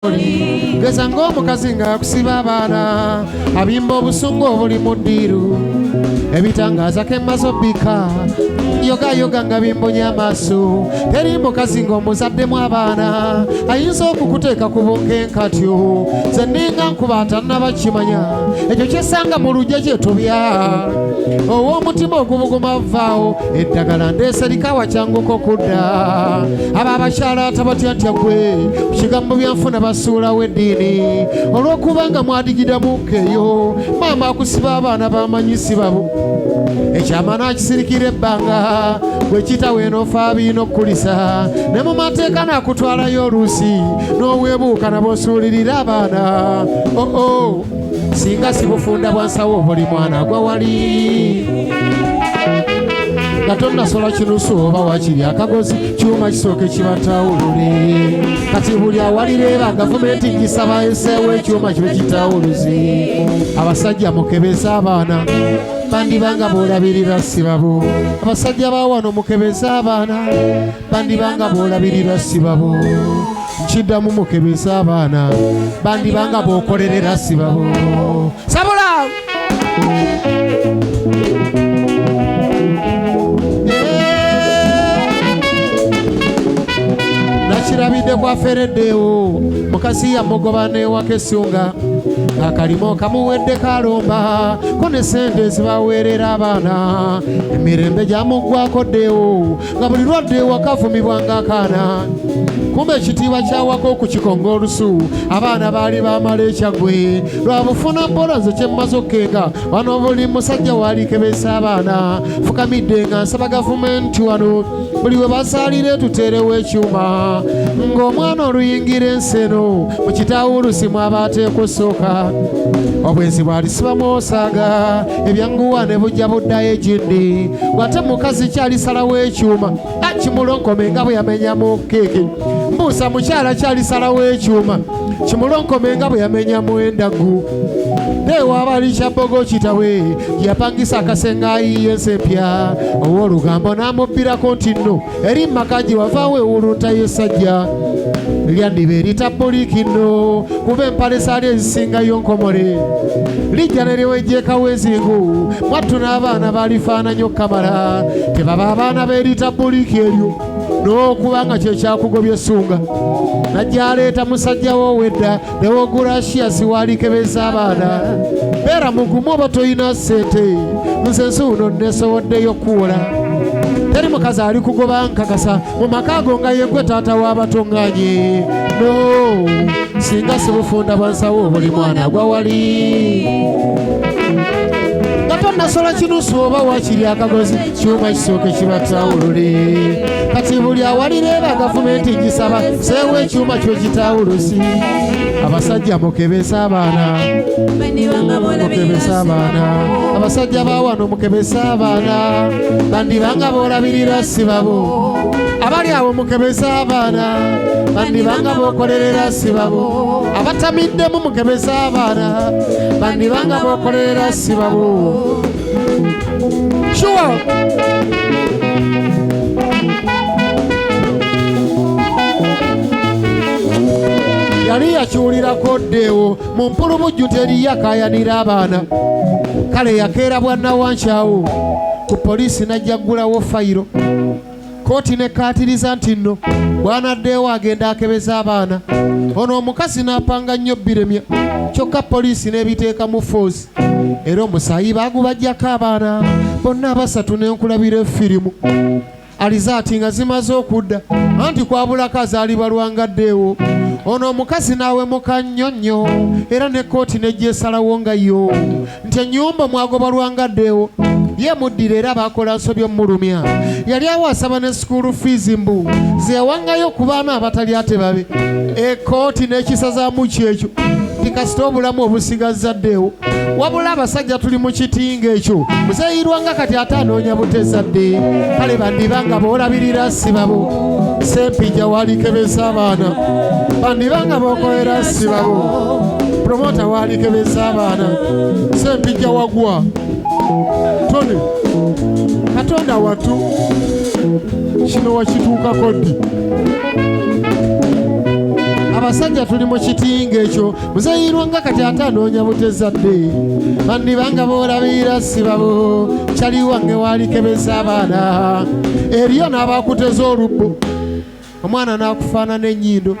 geza ng'omukazi ng'akusiba abaana abimba obusungu obuli mu ddiiru ebitangaza kemmaze obbika yoga nga bimbonya amaaso teri mukazi ng'omuzaddemu abaana ayinza okukuteeka ku bunkenkatyo ze nninga nkuba atannabakimanya ekyo kyesanga mu lujja gye tubya ow'omutima ogubuguma vaawo eddagala ndeeserikawa kyanguko kudda abo abakyala atabatyantya gwe ku kigambo byanfuna basuulawo eddiini olw'okubanga mwadigida mukkeeyo maama akusiba abaana bamanyisi babo ekyama nakisirikira ebbanga gwe kitawe enoofa biina okkulisa ne mu mateeka nakutwalayo oluusi n'oweebuuka naboosuulirira abaana singa sibufunda bwansawo buli mwana gwa wali nga tonnasola kinusu oba wakiri akagozi kyuma kisooke kibatawulule kati buli awalireeba gavumenti gisaba eseewo ekyuma kibe kitawuluzi abasajja mukebeza abaana bandibanga boolabirira sibabo abasajja ba wano mukebeza abaana bandibanga boolabirira sibabo nkiddamu mukebeza abaana bandibanga bookolerera sibabo sabula nakirabidde kwafereddewo mukasi yamugoba newaka essunga akalimo kamuwedde kalomba ko ne sente zibaweerera abaana emirembe gyamuggwako ddewo nga buli lwadde wakavumibwanga akaana kumbe ekitiibwa kyawako okukikonga olusu abaana baali bamala ekyagwe lwabufuna mpola nze kyemmaze okkenga wano buli musajja waalikebesa abaana fukamidde nga nsaba gavumenti wano buli we basaalire tuteerewo ekyuma ng'omwana oluyingira enseno mu kitawulusi mwaba ateekwa osooka obwenzi bwalisibamu osaaga ebyanguwa ne bujja buddayo egindi wate mukazi kyalisalawo ekyuma kimulonkome nga bwe yamenyamu keeke mbuusa mukyala kyalisalawo ekyuma kimulonkome nga bwe yamenyamu endagu neewaaba ali kyabbogo kitawe yapangisa akasenga ayiye ensempya ow'olugambo n'amubbirako nti nno eri maka gye wavaawo ewulunta y'essajja lyandiba eritabuliki nno kuba empale zaali ezisingayo nkomole lijja ne lyewejjeekawo ezingu mwattu n'abaana baalifaananya okkamala tebaba abaana b'eritabuliki eryo n'okubanga kye kyakugobya essunga najja aleeta musajja w'owedda newogurashiyasi waalikebeza abaana beera mugumu oba toyina ssente nze nsuuno nesoboddeyo kuwola teri mukazi ali kugoba nkakasa mu maka go nga yegwe taata w'abatonganye no singa sibufunda bwansawo buli mwana gwa wali nga tonnasola kinusu oba wakiri akagozi kyuma kisooke kibatawulule kati buli awalireeba gavumenti gisaba seewo ekyuma kyo kitawulusi abasajja mukebesa abaana mukebesa abaana abasajja ba wano mukebesa abaana bandibanga boolabirira sibabo abali awo mukebesa abaana bandibanga bookolerera sibabo abatamiddemu mukebesa abaana bandibanga bookolerera sibabo sure. Yali yakiwulirako ddeewo mu mpulubujju teri yakayanira abaana kale yakeera bwanna wankyawo ku poliisi najjaggulawo fayiro kooti nekkaatiriza nti nno bwanaddeewo agenda akebeza abaana ono omukazi n'apanga nnyo biremya kyokka poliisi n'ebiteeka mu foozi era omusaayi baagubajjako abaana bonna abasatu n'enkulabira effirimu alizaati nga zimaze okudda anti kwabulako azaalibwa lwangaddeewo ono omukazi n'awemuka nnyonnyo era ne kooti nejjeesalawo nga yo nti ennyumba mwagoba lwangaddeewo ye muddira era baakola nsobyo mulumya yali awo asaba ne school fees mbu zeewangayo ku baana abatali ate babe ekooti n'ekisazaamu kyekyo tikasita obulamu obusigazza ddeewo wabula abasajja tuli mu kitinga ekyo muzeeyirwanga kati ate anoonya butezadde kale bandibanga boolabirira sibabo sempijja waalikebesa abaana bandibanga bookolera sibabo promota waalikebesa abaana sempijja wagwa tone katonda watu kino wakituukako ddi abasajja tuli mu kitinga ekyo muzayirwa nga kati atanoonya butezadde bandibanga boolabira sibabo kyali wange walikebeza abaana eriyo n'abakuteza olubbo omwana n'akufaanana ennyindo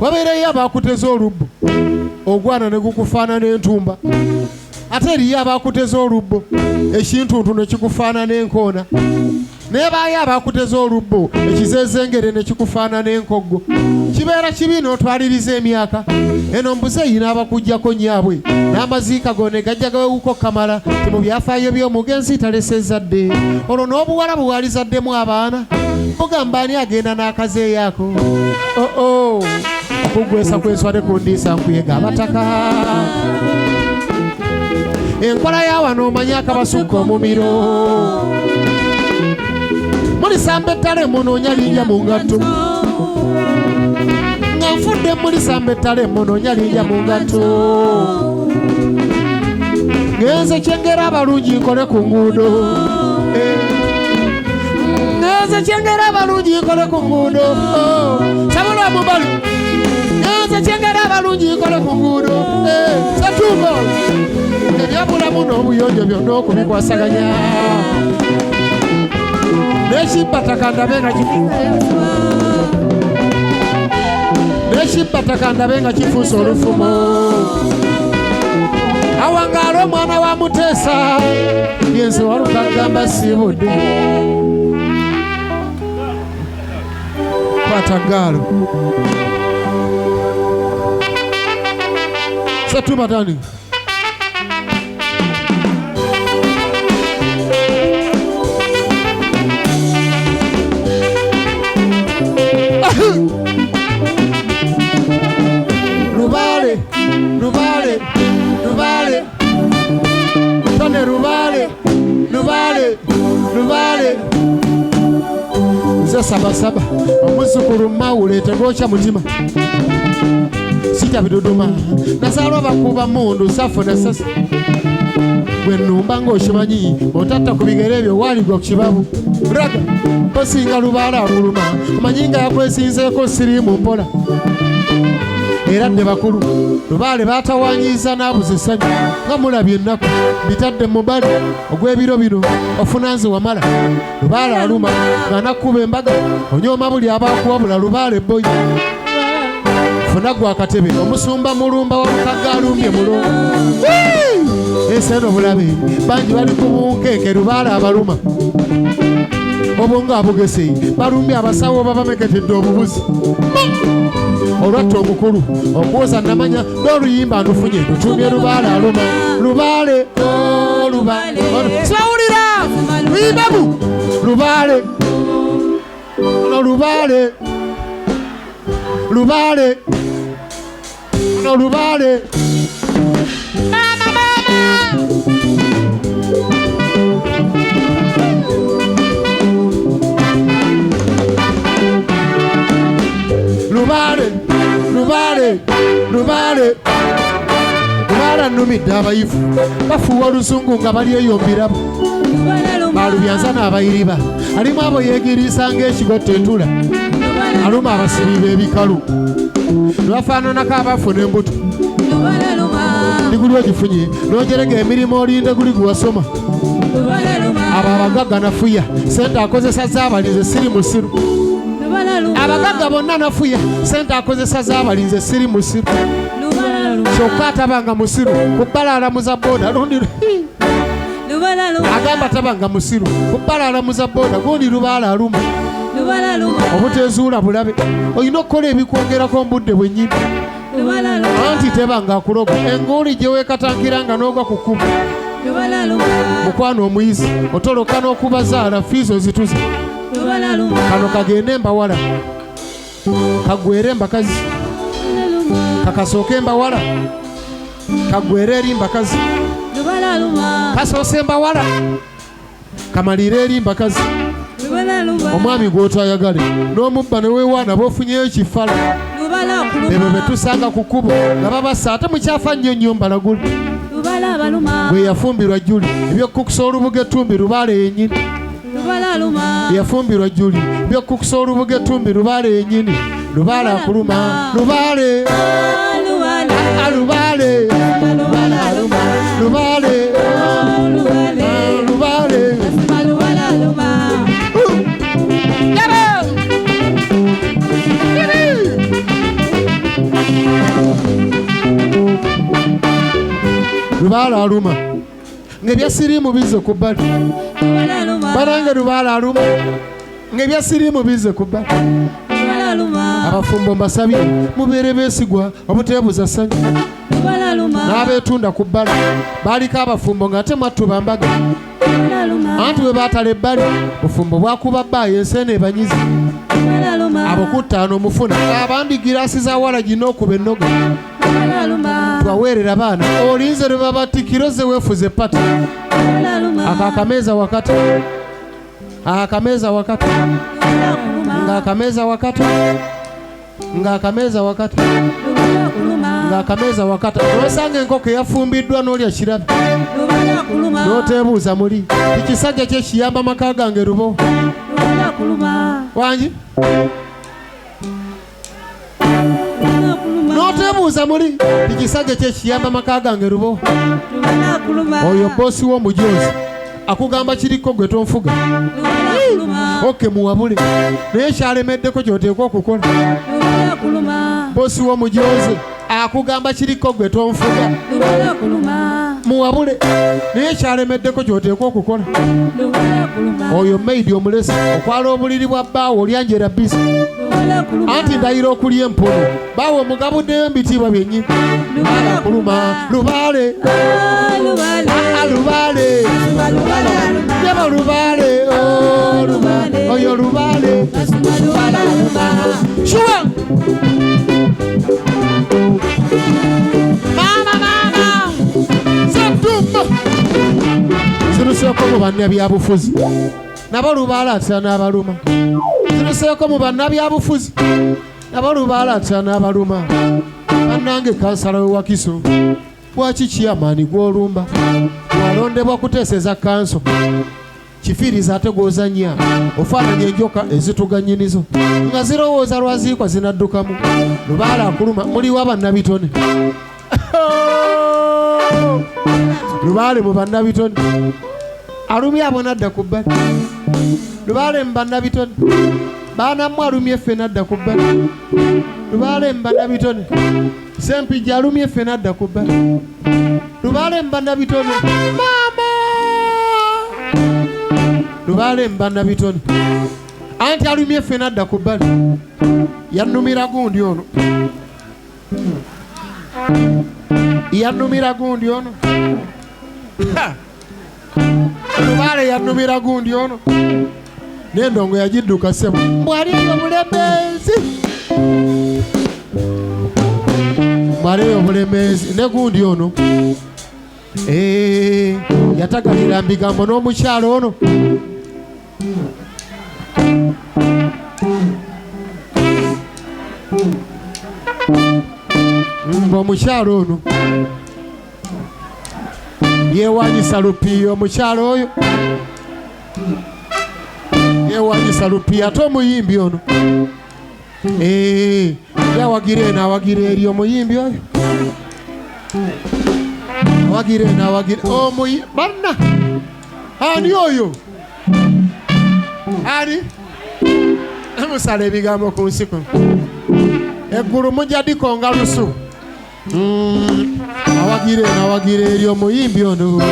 wabeereyo abakuteza olubbo ogwana ne gukufaanana entumba ate eriyo abakuteza olubbo ekintuntu ne kikufaanana enkoona nebaayo abakuteza olubbo ekizezengere ne kikufaanana enkoggo kibeera kibi n'otwaliriza emyaka eno mbuzeeyi n'abakujjako nyaabwe n'amaziika go ne gajja gawewuko kamala ti mu byafaayo by'omugenzi talese zadde olwo n'obuwala buwalizaddemu abaana mugamba ani agenda n'akazeeyako okugwesa kweswade ku ndiisa nkuyega abataka enkola y'awano omanye akabasukka omumiro mulisamba ettale munoonya linnya mu ngatto nga nfudde mulisamba ettale munoonya linnya mu ngatto ngenze kyengera abalungi nkole ku nguudo ngenze kyengera abalungi nkole ku nguudo sabula mubali ngenze kyengera abalungi nkole ku nguudo setugo ebyabulamu n'obuyonjo byonna okubikwasaganya neshibbatakandabe nga kifuusa olufumo awangaala omwana wa Muteesa yenze walukagamba siibudde kwata gaalo setubatani Rubale, Rubale, Rubale, Tone Rubale, Rubale, Rubale. Nze sabasaba omuzukulu mawule tegokya mutima sita bidodoma nasaalwa bakuba mundu safuna sasa gwe nnumba ng'okimanyi otatta ku bigere ebyo waaligwa ku kibabu raga osinga Lubaale amuluma omanyi nga yakwesinzeeko siriimu mpola era ne bakulu Lubaale baatawanyiza n'abuza essanyu nga mulabye ennaku bitadde mu bali ogw'ebiro bino ofuna nze wamala Lubaale aluma nga nakkuba embaga onyooma buli abaakuwabula Lubaale boyi funa gwa akatebe omusumba mulumba walukagga alumbye mulungu eseno bulabe bangi bali ku bunkeeke Lubaale abaluma obwonga abugese balumbye abasawo babameketedde obubuzi olwatta omukulu okuwoza namanya n'oluyimba ndufunye ndutumye Lubaale aluma Lubaale Lubaale sibawulira luyimbamu Lubaale no Lubaale Lubaale no Lubaale mama Lubaale Lubaale Lubaale Lubaale nnumidde abayivu bafuuwa olusungu nga balyeyombirabo balubyanza n'abayiriba alimu abo yeegiriisa ng'ekigotta entula aluma abasibi b'ebikalu lwafaananako abafuna embuto ndiguli ogifunye n'ogerega emirimu olinde guli guwasoma abo abagagga nafuya sente akozesa z'abalinze siri musiru abagagga bonna nafuya sente akozesa z'abalinze siri musiru kyokka atabanga musiru kubbalaalamuza booda lundi agamba tabanga musiru kubbalaalamuza booda gundi Lubaale aluma obutezuula bulabe olina okukola ebikwongerako mbudde bwennyini anti tebanga akuloga engooli gye weekatankiranga n'ogwa ku kkubo mukwano omuyizi otoloka n'okubazaala fiizo zituze kano kagende mbawala kagwere embakazi kakasooke mbawala kagwere eri mbakazi kasoose mbawala kamalire eri mbakazi omwami gw'otayagale n'omubba ne weewaana b'ofunyeyo kifala ebyo be tusanga ku kkubo nga babassa ate mukyafa nnyo nnyo mbalagula bwe yafumbirwa Juli ebyokkukusa olubuga ettumbi Lubaale yennyini yafumbirwa Juli ebyokkukusa olubuga ettumbi Lubaale yennyini Lubaale akuluma Lubaale Lubaale Lubaale Lubaale Lubaale aluma ng'ebyasirimu bize ku bbali barange Lubaale aluma ng'ebyasirimu bize ku bbali abafumbo mbasabye mubeere beesigwa obuteebuza ssanyu n'abeetunda ku bbali baaliko abafumbo ng'ate mwattuba mbaga anti bwe baatala ebbali bufumbo bwakuba bbaayo enseeno ebanyizi abo ku ttaano mufuna abandi giraasi za wala gina okuba ennoga twaweerera baana olinze lwe babatikiro ze weefuze pata akameeza wakati akameeza wakati ng'akameeza wakati ng'akameeza wakati ng'akameeza wakati olwasanga enkoko eyafumbiddwa n'olya kirabe n'oteebuuza muli ekisajja kye kiyamba maka gange lubo wangi n'oteebuuza muli ekisajja kye kiyamba maka gange lubo oyo boosi w'omujoozi akugamba kiriko gwe tonfuga oke muwabule naye kyalemeddeko gy'oteekwa okukola boosi w'omujoozi akugamba kiriko gwe tonfuga muwabule naye kyalemeddeko gy'oteekwa okukola oyo maidi omulesi okwala obuliri bwa bbaawo olyanjera bisi anti ndayira okulya empono baawo omugabuddeyo mbitiibwa byennyini akuluma Lubaale Lubaale yaba Lubaale oyo Lubaale shuwa mama zaduma ziruseeko mu bannabyabufuzi nabo Lubaale atya n'abaluma ziruseeko mu bannabyabufuzi nabo Lubaale atya n'abaluma bannange kansala we Wakiso bwaki kiyamaani gw'olumba walondebwa kuteeseza kanso kifiriza ate gw'ozannya ofaananya enjoka ezituganyinizo nga zirowooza lwaziikwa zinaddukamu Lubaale akuluma muliwa bannabitone Lubaale mu bannabitone alumye abo nadda ku bbali Lubaale mu bannabitone baanammwe alumye ffe nadda ku bbali Lubaale mu bannabitone Sempijja alumye ffe nadda ku bbali Lubaale mu bannabitone maama Lubaale mu bannabitone anti alumye ffe nadda ku bbali yannumira gundi ono yannumira gundi ono Lubaale yannumira gundi ono n'endongo yagidduka ssebo mbwaliyo bulemeezi mbwaliyo bulemeezi ne gundi ono yatagalira mbigambo n'omukyalo ono omukyalo ono yeewanyisa lupiiyo omukyalo oyo yeewanyisa lupiiyo ate omuyimbi ono yawagira eno awagira eri omuyimbi oyo awagira eno awagira banna ani oyo ani musala ebigambo ku nsi kuno eggulu mujja dikonga lusu awagira eri omuyimbi ono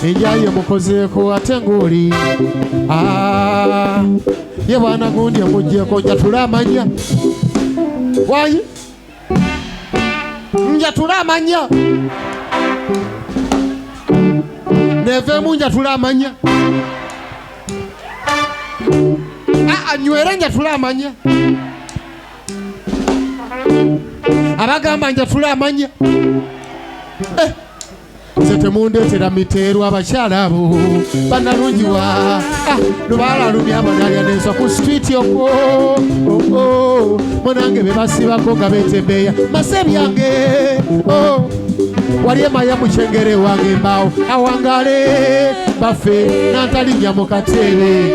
enjayo mukozeeko ate ng'oli ye bwana gundi omugjeeko njatula amanya wayi njatula amanya neveemu njatula amanya anywere njatula amanya abagamba njatula amanya nze temundeetera miteeru abakyala abo bannalungiwa Lubaale alumye abonalya n'enswa ku streeti okwo munange be basibako nga beetembeeya mase byange wali emaya mukyengere wange embaawo awangale baffe n'antalinnya mu kateebe